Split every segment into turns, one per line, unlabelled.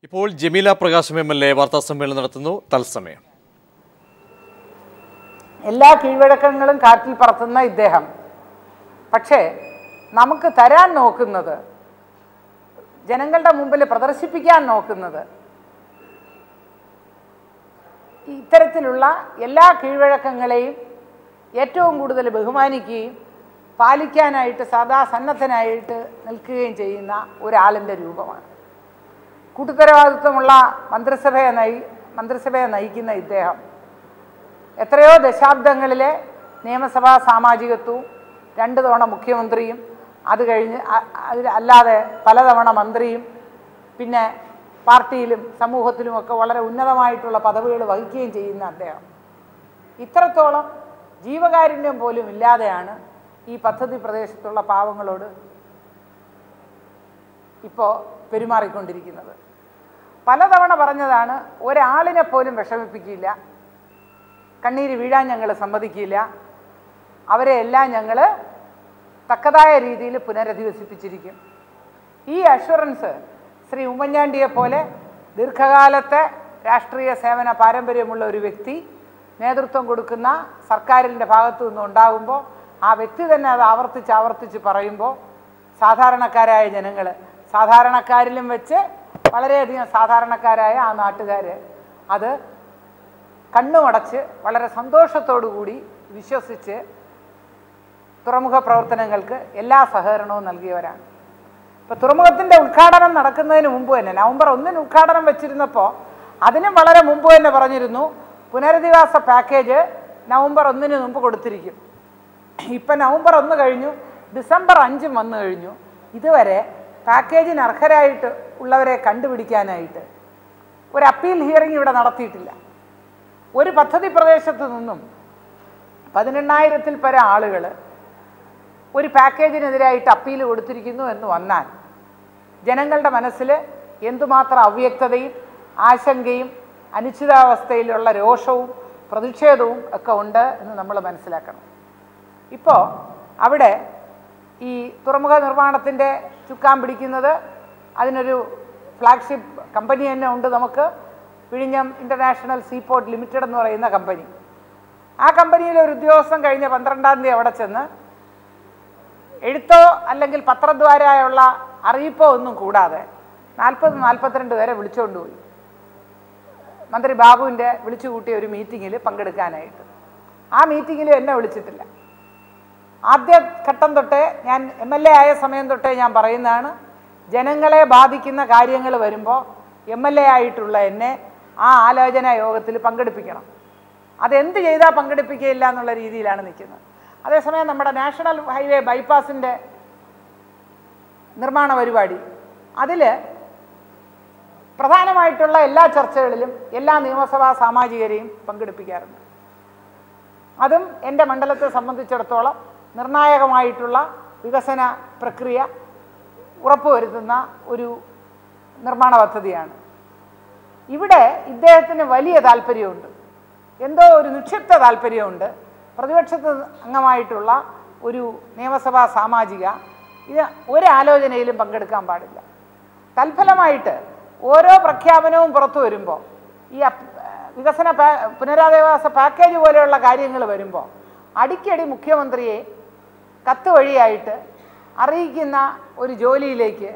ഇപ്പോൾ ജമീല പ്രകാശ് എംഎൽഎ വാർത്താ സമ്മേളനം നടത്തുന്നു. തത്സമയം
എല്ലാ കീഴ്വഴക്കങ്ങളും കാറ്റിൽ പറത്തുന്ന ഇദ്ദേഹം പക്ഷേ നമുക്ക് തരാൻ നോക്കുന്നത്, ജനങ്ങളുടെ മുമ്പിൽ പ്രദർശിപ്പിക്കാൻ നോക്കുന്നത് ഇത്തരത്തിലുള്ള എല്ലാ കീഴ്വഴക്കങ്ങളെയും ഏറ്റവും കൂടുതൽ ബഹുമാനിക്കുകയും പാലിക്കാനായിട്ട് സദാ സന്നദ്ധനായിട്ട് നിൽക്കുകയും ചെയ്യുന്ന ഒരാളിൻ്റെ രൂപമാണ്. കൂട്ടുത്തരവാദിത്വമുള്ള മന്ത്രിസഭയെ നയിക്കുന്ന ഇദ്ദേഹം എത്രയോ ദശാബ്ദങ്ങളിലെ നിയമസഭാ സാമാജികത്വവും 2 തവണ മുഖ്യമന്ത്രിയും അത് കഴിഞ്ഞ് അല്ലാതെ പലതവണ മന്ത്രിയും പിന്നെ പാർട്ടിയിലും സമൂഹത്തിലുമൊക്കെ വളരെ ഉന്നതമായിട്ടുള്ള പദവികൾ വഹിക്കുകയും ചെയ്യുന്ന അദ്ദേഹം ഇത്രത്തോളം ജീവകാരുണ്യം പോലും ഇല്ലാതെയാണ് ഈ പദ്ധതി പ്രദേശത്തുള്ള പാവങ്ങളോട് ഇപ്പോൾ പെരുമാറിക്കൊണ്ടിരിക്കുന്നത്. പലതവണ പറഞ്ഞതാണ്, ഒരാളിനെ പോലും വിഷമിപ്പിക്കില്ല, കണ്ണീര് വീഴാൻ ഞങ്ങൾ സമ്മതിക്കില്ല, അവരെ എല്ലാം ഞങ്ങൾ തക്കതായ രീതിയിൽ പുനരധിവസിപ്പിച്ചിരിക്കും. ഈ അഷുറൻസ് ശ്രീ ഉമ്മൻചാണ്ടിയെ പോലെ ദീർഘകാലത്തെ രാഷ്ട്രീയ സേവന പാരമ്പര്യമുള്ള ഒരു വ്യക്തി നേതൃത്വം കൊടുക്കുന്ന സർക്കാരിൻ്റെ ഭാഗത്തു നിന്ന് ഉണ്ടാകുമ്പോൾ ആ വ്യക്തി തന്നെ അത് ആവർത്തിച്ച് പറയുമ്പോൾ സാധാരണക്കാരായ ജനങ്ങൾ, സാധാരണക്കാരിലും വെച്ച് വളരെയധികം സാധാരണക്കാരായ ആ നാട്ടുകാർ അത് കണ്ണുമടച്ച് വളരെ സന്തോഷത്തോടു കൂടി വിശ്വസിച്ച് തുറമുഖ പ്രവർത്തനങ്ങൾക്ക് എല്ലാ സഹകരണവും നൽകിയവരാണ്. ഇപ്പോൾ തുറമുഖത്തിൻ്റെ ഉദ്ഘാടനം നടക്കുന്നതിന് മുമ്പ് തന്നെ നവംബർ 1 ഉദ്ഘാടനം വെച്ചിരുന്നപ്പോൾ അതിനും വളരെ മുമ്പ് തന്നെ പറഞ്ഞിരുന്നു, പുനരധിവാസ പാക്കേജ് നവംബർ 1 മുമ്പ് കൊടുത്തിരിക്കും. ഇപ്പം നവംബർ 1 കഴിഞ്ഞു, ഡിസംബർ 5 വന്നു കഴിഞ്ഞു. ഇതുവരെ പാക്കേജിന് അർഹരായിട്ട് ഉള്ളവരെ കണ്ടുപിടിക്കാനായിട്ട് ഒരു അപ്പീൽ ഹിയറിംഗ് ഇവിടെ നടത്തിയിട്ടില്ല. ഒരു പദ്ധതി പ്രദേശത്തു നിന്നും 18,000-ൽ പരം ആളുകൾ ഒരു പാക്കേജിനെതിരായിട്ട് അപ്പീൽ കൊടുത്തിരിക്കുന്നു എന്ന് വന്നാൽ ജനങ്ങളുടെ മനസ്സിൽ എന്തുമാത്രം അവ്യക്തതയും ആശങ്കയും അനിശ്ചിതാവസ്ഥയിലുള്ള രോഷവും പ്രതിഷേധവും ഒക്കെ ഉണ്ട് എന്ന് നമ്മൾ മനസ്സിലാക്കണം. ഇപ്പോൾ അവിടെ ഈ തുറമുഖ നിർമ്മാണത്തിൻ്റെ ചുക്കാൻ പിടിക്കുന്നത്, അതിനൊരു ഫ്ലാഗ്ഷിപ്പ് കമ്പനി തന്നെ ഉണ്ട് നമുക്ക്, വിഴിഞ്ഞം ഇൻ്റർനാഷണൽ സീപോർട്ട് ലിമിറ്റഡ് എന്ന് പറയുന്ന കമ്പനി. ആ കമ്പനിയിലെ ഒരു ഉദ്യോഗസ്ഥൻ കഴിഞ്ഞ 12-ാം തീയതി അവിടെ ചെന്ന് എഴുത്തോ അല്ലെങ്കിൽ പത്രദ്വാരായുള്ള അറിയിപ്പോ ഒന്നും കൂടാതെ 40-42 പേരെ വിളിച്ചുകൊണ്ടുപോയി മന്ത്രി ബാബുവിൻ്റെ വിളിച്ചു കൂട്ടിയ ഒരു മീറ്റിങ്ങിൽ പങ്കെടുക്കാനായിട്ട്. ആ മീറ്റിങ്ങിൽ എന്നെ വിളിച്ചിട്ടില്ല. ആദ്യ ഘട്ടം തൊട്ടേ ഞാൻ MLA ആയ സമയം തൊട്ടേ ഞാൻ പറയുന്നതാണ്, ജനങ്ങളെ ബാധിക്കുന്ന കാര്യങ്ങൾ വരുമ്പോൾ MLA ആയിട്ടുള്ള എന്നെ ആ ആലോചനാ യോഗത്തിൽ പങ്കെടുപ്പിക്കണം. അതെന്ത് ചെയ്താൽ പങ്കെടുപ്പിക്കുകയില്ല എന്നുള്ള രീതിയിലാണ് നിൽക്കുന്നത്. അതേസമയം നമ്മുടെ നാഷണൽ ഹൈവേ ബൈപ്പാസിൻ്റെ നിർമ്മാണ പരിപാടി, അതിൽ പ്രധാനമായിട്ടുള്ള എല്ലാ ചർച്ചകളിലും എല്ലാ നിയമസഭാ സാമാജികരെയും പങ്കെടുപ്പിക്കാറുണ്ട്. അതും എൻ്റെ മണ്ഡലത്തെ സംബന്ധിച്ചിടത്തോളം നിർണായകമായിട്ടുള്ള വികസന പ്രക്രിയ ഉറപ്പുവരുത്തുന്ന ഒരു നിർമ്മാണ പദ്ധതിയാണ്. ഇവിടെ ഇദ്ദേഹത്തിന് വലിയ താല്പര്യമുണ്ട്, എന്തോ ഒരു നിക്ഷിപ്ത താല്പര്യമുണ്ട്. പ്രതിപക്ഷത്ത് അംഗമായിട്ടുള്ള ഒരു നിയമസഭാ സാമാജിക ഇത് ഒരാലോചനയിലും പങ്കെടുക്കാൻ പാടില്ല. തൽഫലമായിട്ട് ഓരോ പ്രഖ്യാപനവും പുറത്തു വരുമ്പോൾ, ഈ പുനരധിവാസ പാക്കേജ് പോലെയുള്ള കാര്യങ്ങൾ വരുമ്പോൾ അടിക്കടി മുഖ്യമന്ത്രിയെ കത്ത് വഴിയായിട്ട് അറിയിക്കുന്ന ഒരു ജോലിയിലേക്ക്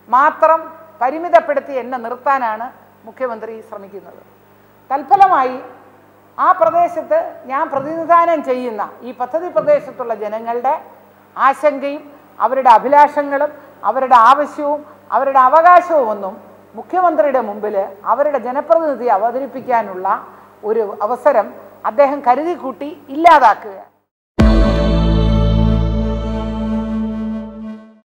മാത്രം പരിമിതപ്പെടുത്തി എന്നെ നിർത്താനാണ് മുഖ്യമന്ത്രി ശ്രമിക്കുന്നത്. തൽഫലമായി ആ പ്രദേശത്ത് ഞാൻ പ്രതിനിധാനം ചെയ്യുന്ന ഈ പദ്ധതി പ്രദേശത്തുള്ള ജനങ്ങളുടെ ആശങ്കയും അവരുടെ അഭിലാഷങ്ങളും അവരുടെ ആവശ്യവും അവരുടെ അവകാശവും ഒന്നും മുഖ്യമന്ത്രിയുടെ മുമ്പിൽ അവരുടെ ജനപ്രതിനിധി അവതരിപ്പിക്കാനുള്ള ഒരു അവസരം അദ്ദേഹം കരുതിക്കൂട്ടി ഇല്ലാതാക്കുക.